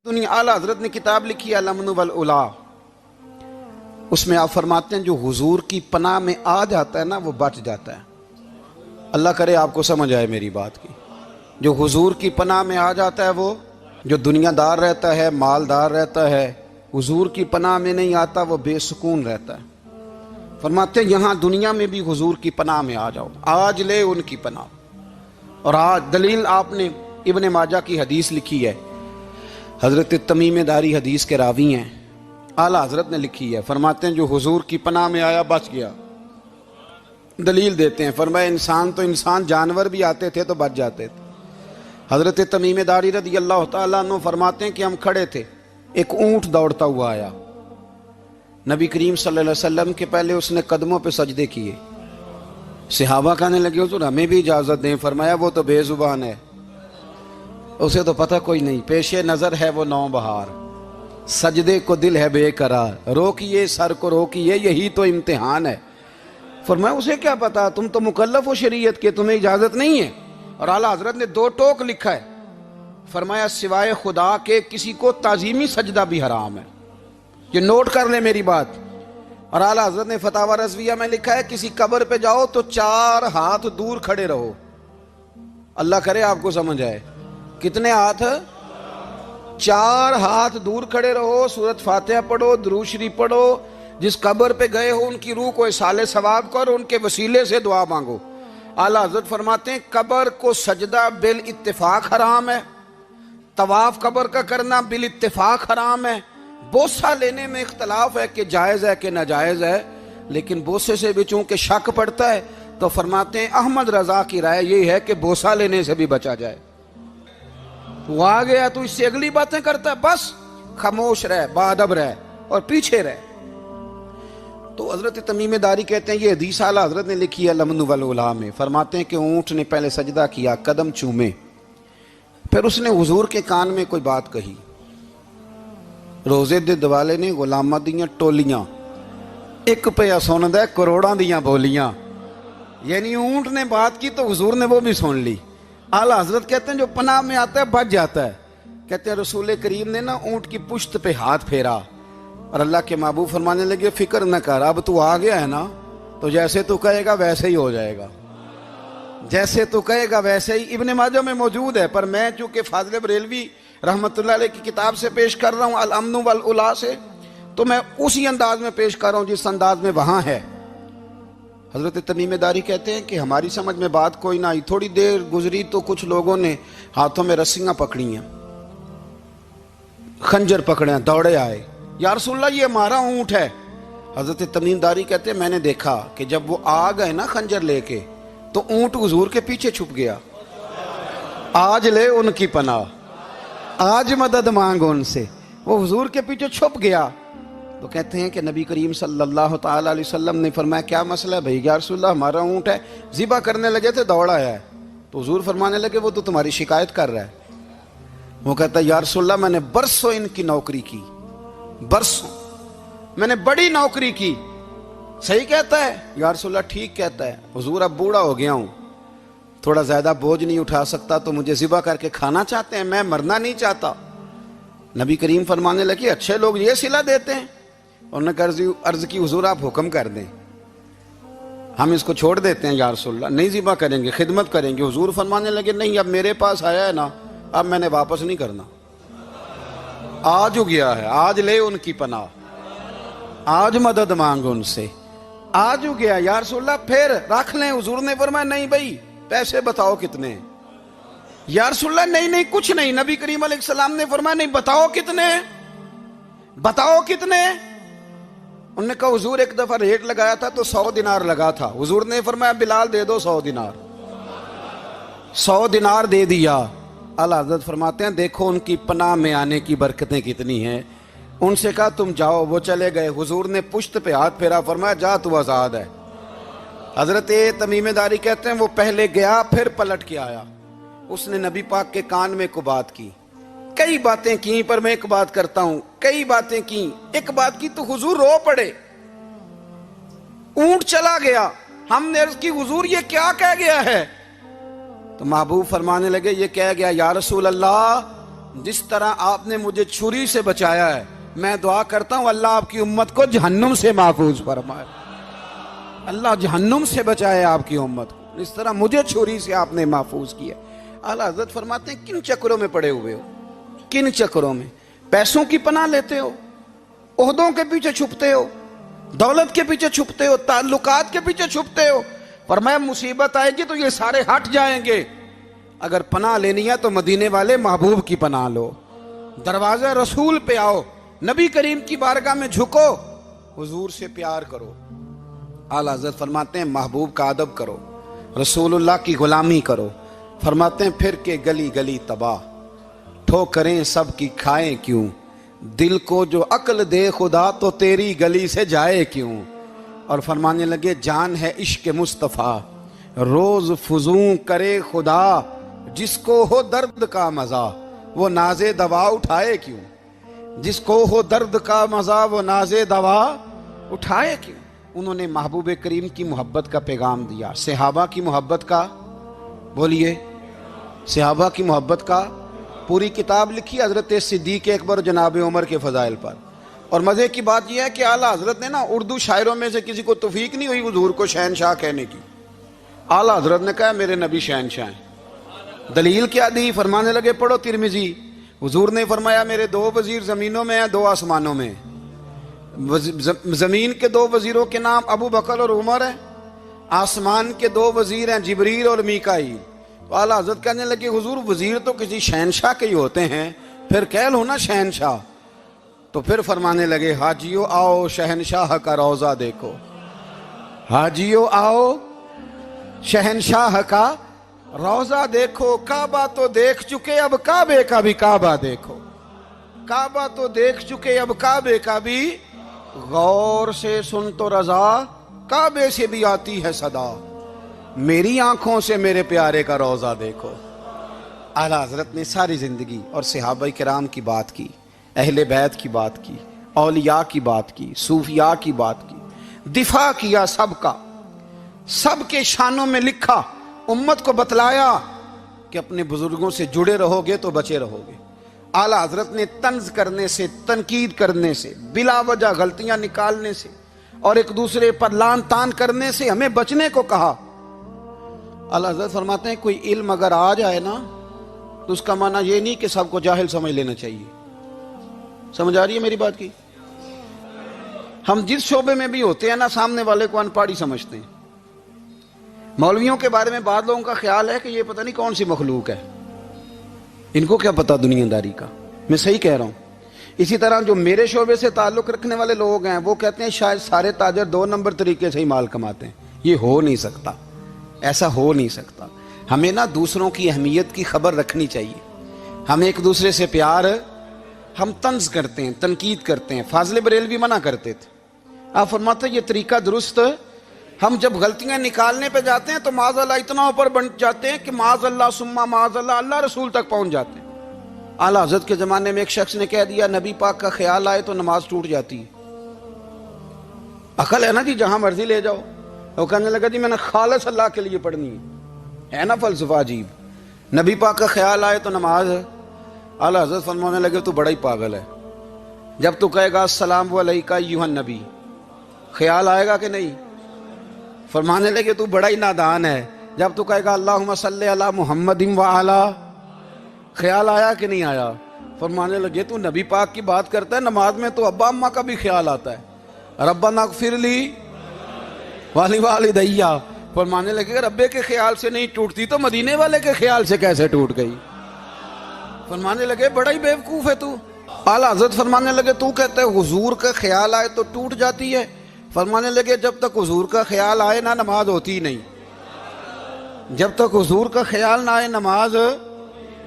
دنیا اعلیٰ حضرت نے کتاب لکھی ہے الامن والعلا، اس میں آپ فرماتے ہیں جو حضور کی پناہ میں آ جاتا ہے نا وہ بچ جاتا ہے۔ اللہ کرے آپ کو سمجھ آئے میری بات کی۔ جو حضور کی پناہ میں آ جاتا ہے وہ جو دنیا دار رہتا ہے، مالدار رہتا ہے، حضور کی پناہ میں نہیں آتا وہ بے سکون رہتا ہے۔ فرماتے ہیں یہاں دنیا میں بھی حضور کی پناہ میں آ جاؤ، آج لے ان کی پناہ۔ اور آج دلیل آپ نے ابن ماجہ کی حدیث لکھی ہے، حضرت تمیم داری حدیث کے راوی ہیں، اعلیٰ حضرت نے لکھی ہے، فرماتے ہیں جو حضور کی پناہ میں آیا بچ گیا۔ دلیل دیتے ہیں، فرمایا انسان جانور بھی آتے تھے تو بچ جاتے تھے۔ حضرت تمیم داری رضی اللہ تعالیٰ عنہ فرماتے ہیں کہ ہم کھڑے تھے، ایک اونٹ دوڑتا ہوا آیا، نبی کریم صلی اللہ علیہ وسلم کے پہلے اس نے قدموں پہ سجدے کیے۔ صحابہ کہنے لگے حضور ہمیں بھی اجازت دیں، فرمایا وہ تو بے زبان ہے، اسے تو پتہ کوئی نہیں، پیش نظر ہے وہ نو بہار، سجدے کو دل ہے بے قرار، روکیے سر کو روکیے یہی تو امتحان ہے۔ فرمایا اسے کیا پتا، تم تو مکلف ہو شریعت کے، تمہیں اجازت نہیں ہے۔ اور اعلیٰ حضرت نے 2 ٹوک لکھا ہے، فرمایا سوائے خدا کے کسی کو تعظیمی سجدہ بھی حرام ہے۔ یہ نوٹ کر لیں میری بات۔ اور اعلیٰ حضرت نے فتاوی رضویہ میں لکھا ہے کسی قبر پہ جاؤ تو 4 ہاتھ دور کھڑے رہو۔ اللہ کرے آپ کو سمجھ آئے، کتنے ہاتھ؟ 4 ہاتھ دور کھڑے رہو، سورۃ فاتحہ پڑھو، درود شریف پڑھو، جس قبر پہ گئے ہو ان کی روح کو اصال ثواب کرو، ان کے وسیلے سے دعا مانگو۔ اعلیٰ حضرت فرماتے ہیں قبر کو سجدہ بالاتفاق حرام ہے، طواف قبر کا کرنا بالاتفاق حرام ہے، بوسہ لینے میں اختلاف ہے کہ جائز ہے کہ ناجائز ہے، لیکن بوسے سے بھی چونکہ شک پڑتا ہے تو فرماتے ہیں احمد رضا کی رائے یہ ہے کہ بوسہ لینے سے بھی بچا جائے۔ وہ آ گیا تو اس سے اگلی باتیں کرتا ہے، بس خاموش رہ، باادب رہ اور پیچھے رہ۔ تو حضرت تمیم داری کہتے ہیں یہ حدیث اعلیٰ حضرت نے لکھی ہے الامن والعلا میں، فرماتے ہیں کہ اونٹ نے پہلے سجدہ کیا، قدم چومے، پھر اس نے حضور کے کان میں کوئی بات کہی، روزے دے دوالے نے غلامہ دیاں ٹولیاں، ایک پہ سن دے کروڑاں دیاں بولیاں، یعنی اونٹ نے بات کی تو حضور نے وہ بھی سن لی۔ اعلیٰ حضرت کہتے ہیں جو پناہ میں آتا ہے بچ جاتا ہے۔ کہتے ہیں رسول کریم نے نا اونٹ کی پشت پہ ہاتھ پھیرا اور اللہ کے محبوب فرمانے لگے فکر نہ کر، اب تو آ گیا ہے نا تو جیسے تو کہے گا ویسے ہی ہو جائے گا، جیسے تو کہے گا ویسے ہی۔ ابن ماجہ میں موجود ہے، پر میں چونکہ فاضل بریلوی رحمۃ اللہ علیہ کی کتاب سے پیش کر رہا ہوں الامن والعلا سے، تو میں اسی انداز میں پیش کر رہا ہوں جس انداز میں وہاں ہے۔ حضرت تمیم داری کہتے ہیں کہ ہماری سمجھ میں بات کوئی نہ آئی، تھوڑی دیر گزری تو کچھ لوگوں نے ہاتھوں میں رسیاں پکڑی ہیں، خنجر پکڑے ہیں، دوڑے آئے، یا رسول اللہ یہ ہمارا اونٹ ہے۔ حضرت تمیم داری کہتے ہیں میں نے دیکھا کہ جب وہ آ گئے نا خنجر لے کے تو اونٹ حضور کے پیچھے چھپ گیا۔ آج لے ان کی پناہ، آج مدد مانگ ان سے، وہ حضور کے پیچھے چھپ گیا۔ تو کہتے ہیں کہ نبی کریم صلی اللہ تعالیٰ علیہ وسلم نے فرمایا کیا مسئلہ ہے بھائی؟ یا رسول اللہ ہمارا اونٹ ہے، ذبح کرنے لگے تھے دوڑ آیا ہے۔ تو حضور فرمانے لگے وہ تو تمہاری شکایت کر رہا ہے۔ وہ کہتا ہے یا رسول اللہ میں نے برسوں ان کی نوکری کی، برسوں میں نے بڑی نوکری کی۔ صحیح کہتا ہے یا رسول اللہ؟ ٹھیک کہتا ہے حضور، اب بوڑھا ہو گیا ہوں، تھوڑا زیادہ بوجھ نہیں اٹھا سکتا، تو مجھے ذبح کر کے کھانا چاہتے ہیں، میں مرنا نہیں چاہتا۔ نبی کریم فرمانے لگے اچھے لوگ یہ صلہ دیتے ہیں؟ انہوں نے عرض کی حضور آپ حکم کر دیں، ہم اس کو چھوڑ دیتے ہیں یا رسول اللہ، نہیں ذبح کریں گے، خدمت کریں گے۔ حضور فرمانے لگے نہیں، اب میرے پاس آیا ہے نا، اب میں نے واپس نہیں کرنا، آج ہو گیا ہے، آج لے ان کی پناہ، آج مدد مانگ ان سے، آج ہو گیا یا رسول اللہ پھر رکھ لیں۔ حضور نے فرمایا نہیں بھائی پیسے بتاؤ کتنے ہیں؟ یا رسول اللہ نہیں کچھ نہیں۔ نبی کریم علیہ السلام نے فرمایا نہیں بتاؤ کتنے، بتاؤ کتنے۔ انہوں نے کہا حضور ایک دفعہ ریٹ لگایا تھا تو 100 دینار لگا تھا، حضور نے فرمایا بلال دے دو 100 دینار، 100 دینار دے دیا۔ اعلیٰ حضرت فرماتے ہیں دیکھو ان کی پناہ میں آنے کی برکتیں کتنی ہیں۔ ان سے کہا تم جاؤ، وہ چلے گئے، حضور نے پشت پہ ہاتھ پھیرا، فرمایا جا تو آزاد ہے۔ حضرت تمیم داری کہتے ہیں وہ پہلے گیا پھر پلٹ کے آیا، اس نے نبی پاک کے کان میں کو بات کی، کئی باتیں کی، پر میں ایک بات کرتا ہوں، کئی باتیں کی، ایک بات کی تو حضور رو پڑے، اونٹ چلا گیا، ہم نے عرض کی حضور یہ کیا کہہ گیا ہے؟ تو محبوب فرمانے لگے یہ کہہ گیا یا رسول اللہ جس طرح آپ نے مجھے چھری سے بچایا ہے، میں دعا کرتا ہوں اللہ آپ کی امت کو جہنم سے محفوظ فرمائے، اللہ جہنم سے بچائے آپ کی امت کو، اس طرح مجھے چھری سے آپ نے محفوظ کیا۔ اعلیٰ حضرت فرماتے ہیں کن چکروں میں پڑے ہوئے ہو، کن چکروں میں؟ پیسوں کی پناہ لیتے ہو، عہدوں کے پیچھے چھپتے ہو، دولت کے پیچھے چھپتے ہو، تعلقات کے پیچھے چھپتے ہو، فرمایا مصیبت آئے گی تو یہ سارے ہٹ جائیں گے۔ اگر پناہ لینی ہے تو مدینے والے محبوب کی پناہ لو، دروازہ رسول پہ آؤ، نبی کریم کی بارگاہ میں جھکو، حضور سے پیار کرو۔ اعلیٰ حضرت فرماتے ہیں محبوب کا ادب کرو، رسول اللہ کی غلامی کرو۔ فرماتے ہیں پھر کے گلی گلی تباہ، ٹھوکریں سب کی کھائیں کیوں، دل کو جو عقل دے خدا تو تیری گلی سے جائے کیوں۔ اور فرمانے لگے جان ہے عشق مصطفیٰ، روز فزوں کرے خدا، جس کو ہو درد کا مزہ وہ ناز دوا اٹھائے کیوں، جس کو ہو درد کا مزہ وہ ناز دوا اٹھائے کیوں۔ انہوں نے محبوب کریم کی محبت کا پیغام دیا، صحابہ کی محبت کا، بولیے صحابہ کی محبت کا پوری کتاب لکھی حضرت صدیق اکبر جناب عمر کے فضائل پر۔ اور مزے کی بات یہ ہے کہ اعلیٰ حضرت نے نا اردو شاعروں میں سے کسی کو توفیق نہیں ہوئی حضور کو شہنشاہ کہنے کی، اعلیٰ حضرت نے کہا میرے نبی شہنشاہ ہیں۔ دلیل کیا دی؟ فرمانے لگے پڑھو ترمذی، حضور نے فرمایا میرے دو وزیر زمینوں میں ہیں، دو آسمانوں میں۔ زمین کے دو وزیروں کے نام ابو بکر اور عمر ہیں، آسمان کے دو وزیر ہیں جبریل اور میکائیل۔ تو اعلیٰ حضرت کہنے لگے حضور وزیر تو کسی شہنشاہ کے ہی ہوتے ہیں، پھر کہہ لو نا شہنشاہ۔ تو پھر فرمانے لگے حاجیو آؤ شہنشاہ کا روضہ دیکھو، حاجیو آؤ شہنشاہ کا روضہ دیکھو، کعبہ تو دیکھ چکے اب کعبے کا بھی کعبہ دیکھو، کعبہ تو دیکھ چکے اب کعبے کا بھی، غور سے سن تو رضا کعبے سے بھی آتی ہے صدا، میری آنکھوں سے میرے پیارے کا روضہ دیکھو۔ اعلیٰ حضرت نے ساری زندگی اور صحابہ کرام کی بات کی، اہل بیت کی بات کی، اولیاء کی بات کی، صوفیاء کی بات کی، دفاع کیا سب کا، سب کے شانوں میں لکھا، امت کو بتلایا کہ اپنے بزرگوں سے جڑے رہو گے تو بچے رہو گے۔ اعلیٰ حضرت نے طنز کرنے سے، تنقید کرنے سے، بلا وجہ غلطیاں نکالنے سے اور ایک دوسرے پر لان تان کرنے سے ہمیں بچنے کو کہا۔ اعلیٰ حضرت فرماتے ہیں کوئی علم اگر آ جائے نا تو اس کا معنی یہ نہیں کہ سب کو جاہل سمجھ لینا چاہیے۔ سمجھ آ رہی ہے میری بات کی؟ ہم جس شعبے میں بھی ہوتے ہیں نا سامنے والے کو ان پڑھ ہی سمجھتے ہیں۔ مولویوں کے بارے میں بعض لوگوں کا خیال ہے کہ یہ پتہ نہیں کون سی مخلوق ہے، ان کو کیا پتہ دنیا داری کا۔ میں صحیح کہہ رہا ہوں۔ اسی طرح جو میرے شعبے سے تعلق رکھنے والے لوگ ہیں وہ کہتے ہیں شاید سارے تاجر 2 نمبر طریقے سے ہی مال کماتے ہیں۔ یہ ہو نہیں سکتا، ایسا ہو نہیں سکتا۔ ہمیں نا دوسروں کی اہمیت کی خبر رکھنی چاہیے، ہمیں ایک دوسرے سے پیار، ہم طنز کرتے ہیں، تنقید کرتے ہیں۔ فاضل بریلوی منع کرتے تھے، آپ فرماتے ہیں یہ طریقہ درست، ہم جب غلطیاں نکالنے پہ جاتے ہیں تو معاذ اللہ اتنا اوپر بن جاتے ہیں کہ معاذ اللہ ثم معاذ اللہ اللہ رسول تک پہنچ جاتے ہیں۔ اعلیٰ حضرت کے زمانے میں ایک شخص نے کہہ دیا نبی پاک کا خیال آئے تو نماز ٹوٹ جاتی ہے۔ عقل ہے نا جی، جہاں مرضی لے جاؤ۔ وہ کہنے لگا جی میں نے خالص اللہ کے لیے پڑھنی ہے نا فلسفہ عجیب، نبی پاک کا خیال آئے تو نماز ہے۔ اعلیٰ حضرت فرمانے لگے تو بڑا ہی پاگل ہے، جب تو کہے گا السلام علیکہ ایھا النبی، خیال آئے گا کہ نہیں؟ فرمانے لگے تو بڑا ہی نادان ہے، جب تو کہے گا اللہم صلی علی محمد وعلی، خیال آیا کہ نہیں آیا؟ فرمانے لگے تو نبی پاک کی بات کرتا ہے، نماز میں تو ابا اماں کا بھی خیال آتا ہے، ربنا اغفر لی والی والدیہ۔ فرمانے لگے ربے کے خیال سے نہیں ٹوٹتی تو مدینے والے کے خیال سے کیسے ٹوٹ گئی؟ فرمانے لگے بڑا ہی بیوقوف ہے تو۔ اعلیٰ حضرت فرمانے لگے تو کہتا ہے حضور کا خیال آئے تو ٹوٹ جاتی ہے؟ فرمانے لگے جب تک حضور کا خیال آئے نہ نماز ہوتی ہی نہیں، جب تک حضور کا خیال نہ آئے نماز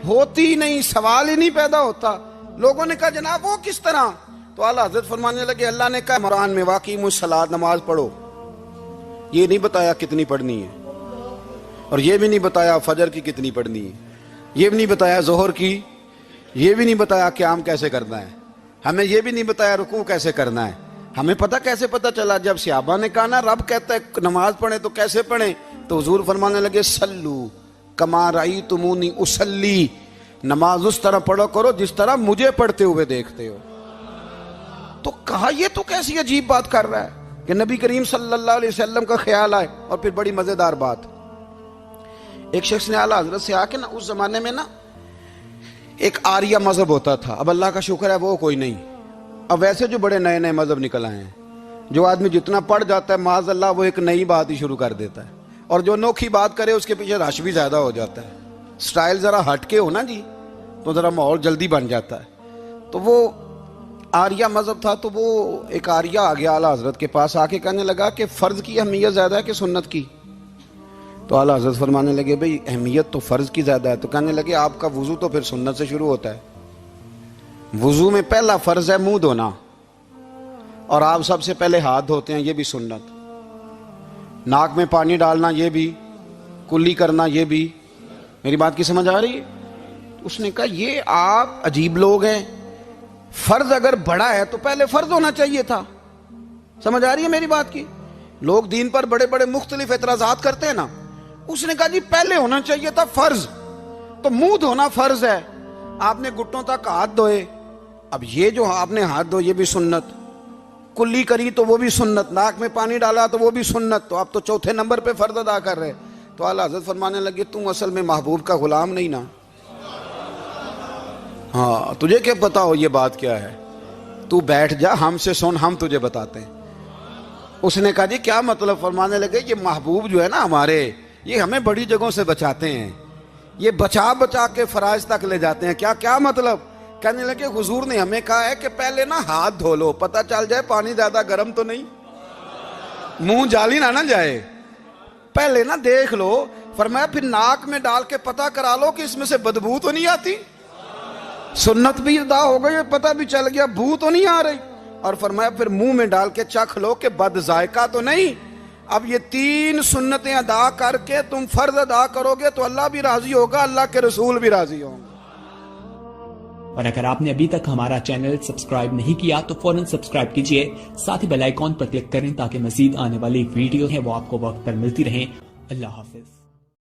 ہوتی ہی نہیں، سوال ہی نہیں پیدا ہوتا۔ لوگوں نے کہا جناب وہ کس طرح؟ تو اعلیٰ حضرت فرمانے لگے اللہ نے کہا قرآن میں واقعی الصلاۃ، نماز پڑھو، یہ نہیں بتایا کتنی پڑھنی ہے، اور یہ بھی نہیں بتایا فجر کی کتنی پڑھنی ہے، یہ بھی نہیں بتایا ظہر کی، یہ بھی نہیں بتایا قیام کیسے کرنا ہے، ہمیں یہ بھی نہیں بتایا رکوع کیسے کرنا ہے۔ ہمیں پتہ کیسے پتہ چلا؟ جب صحابہ نے کہا نا رب کہتا ہے نماز پڑھیں تو کیسے پڑھیں، تو حضور فرمانے لگے سلو کما رأیتمونی اصلی، نماز اس طرح پڑھو کرو جس طرح مجھے پڑھتے ہوئے دیکھتے ہو. تو کہا یہ تو کیسی عجیب بات کر رہا ہے کہ نبی کریم صلی اللہ علیہ وسلم کا خیال آئے. اور پھر بڑی مزیدار بات, ایک شخص نے اعلیٰ حضرت سے آ کے نا, اس زمانے میں نا ایک آریہ مذہب ہوتا تھا, اب اللہ کا شکر ہے وہ کوئی نہیں, اب ویسے جو بڑے نئے نئے مذہب نکل آئے ہیں, جو آدمی جتنا پڑھ جاتا ہے معاذ اللہ وہ ایک نئی بات ہی شروع کر دیتا ہے, اور جو انوکھی بات کرے اس کے پیچھے رش بھی زیادہ ہو جاتا ہے. سٹائل ذرا ہٹ کے ہو نا جی تو ذرا ماحول جلدی بن جاتا ہے. تو وہ آریہ مذہب تھا, تو وہ ایک آریہ آ گیا اعلیٰ حضرت کے پاس, آ کے کہنے لگا کہ فرض کی اہمیت زیادہ ہے کہ سنت کی؟ تو اعلیٰ حضرت فرمانے لگے بھئی اہمیت تو فرض کی زیادہ ہے. تو کہنے لگے آپ کا وضو تو پھر سنت سے شروع ہوتا ہے. وضو میں پہلا فرض ہے منہ دھونا, اور آپ سب سے پہلے ہاتھ دھوتے ہیں, یہ بھی سنت. ناک میں پانی ڈالنا یہ بھی, کلی کرنا یہ بھی. میری بات کی سمجھ آ رہی ہے؟ اس نے کہا یہ آپ عجیب لوگ ہیں, فرض اگر بڑا ہے تو پہلے فرض ہونا چاہیے تھا. سمجھ آ رہی ہے میری بات کی؟ لوگ دین پر بڑے بڑے مختلف اعتراضات کرتے ہیں نا, اس نے کہا جی پہلے ہونا چاہیے تھا فرض. تو منہ دھونا فرض ہے, آپ نے گھٹنوں تک ہاتھ دھوئے, اب یہ جو آپ نے ہاتھ دھوئے یہ بھی سنت, کلی کری تو وہ بھی سنت, ناک میں پانی ڈالا تو وہ بھی سنت, تو آپ تو چوتھے نمبر پہ فرض ادا کر رہے. تو اعلیٰ حضرت فرمانے لگے تم اصل میں محبوب کا غلام نہیں نا, ہاں تجھے کیا پتا ہو یہ بات کیا ہے, تو بیٹھ جا ہم سے سن, ہم تجھے بتاتے ہیں. اس نے کہا جی کیا مطلب؟ فرمانے لگے یہ محبوب جو ہے نا ہمارے, یہ ہمیں بڑی جگہوں سے بچاتے ہیں, یہ بچا بچا کے فرائض تک لے جاتے ہیں. کیا مطلب؟ کہنے لگے حضور نے ہمیں کہا ہے کہ پہلے نا ہاتھ دھو لو, پتہ چل جائے پانی زیادہ گرم تو نہیں, منہ جالی نہ جائے, پہلے نا دیکھ لو. فرمایا پھر ناک میں ڈال کے پتہ کرا لو کہ اس میں سے بدبو تو نہیں آتی. سنت بھی ادا ہو گئی, پتہ بھی چل گیا بو تو نہیں آ رہی. اور فرمایا پھر منہ میں ڈال کے چکھ لو کہ بد ذائقہ تو نہیں. اب یہ 3 سنتیں ادا کر کے تم فرض ادا کرو گے تو اللہ بھی راضی ہوگا, اللہ کے رسول بھی راضی ہوں گے. اور اگر آپ نے ابھی تک ہمارا چینل سبسکرائب نہیں کیا تو فوراً سبسکرائب کیجئے, ساتھ ہی بیل آئیکن پر کلک کریں تاکہ مزید آنے والی ویڈیو ہیں وہ آپ کو وقت پر ملتی رہیں. اللہ حافظ.